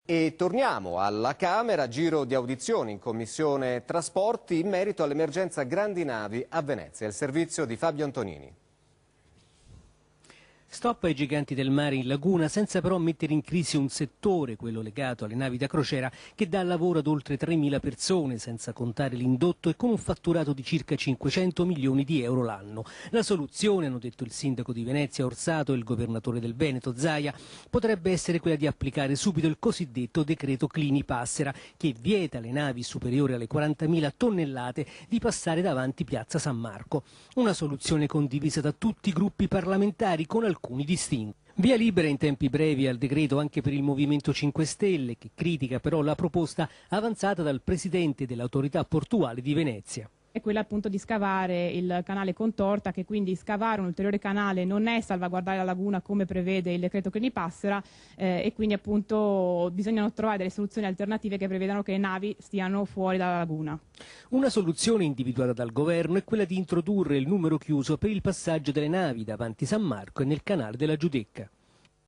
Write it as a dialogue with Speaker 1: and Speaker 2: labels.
Speaker 1: E torniamo alla Camera, giro di audizioni in Commissione Trasporti in merito all'emergenza grandi navi a Venezia. Il servizio di Fabio Antonini.
Speaker 2: Stop ai giganti del mare in laguna, senza però mettere in crisi un settore, quello legato alle navi da crociera, che dà lavoro ad oltre 3.000 persone, senza contare l'indotto, e con un fatturato di circa 500 milioni di euro l'anno. La soluzione, hanno detto il sindaco di Venezia Orsato e il governatore del Veneto Zaia, potrebbe essere quella di applicare subito il cosiddetto decreto Clini-Passera, che vieta alle navi superiori alle 40.000 tonnellate di passare davanti Piazza San Marco. Una soluzione condivisa da tutti i gruppi parlamentari, con alcuni distinti. Via libera in tempi brevi al decreto anche per il Movimento 5 Stelle, che critica però la proposta avanzata dal presidente dell'autorità portuale di Venezia.
Speaker 3: È quella appunto di scavare il canale Contorta, che quindi scavare un ulteriore canale non è salvaguardare la laguna come prevede il decreto Clini-Passera, e quindi appunto bisogna trovare delle soluzioni alternative che prevedano che le navi stiano fuori dalla laguna.
Speaker 2: Una soluzione individuata dal governo è quella di introdurre il numero chiuso per il passaggio delle navi davanti San Marco e nel canale della Giudecca.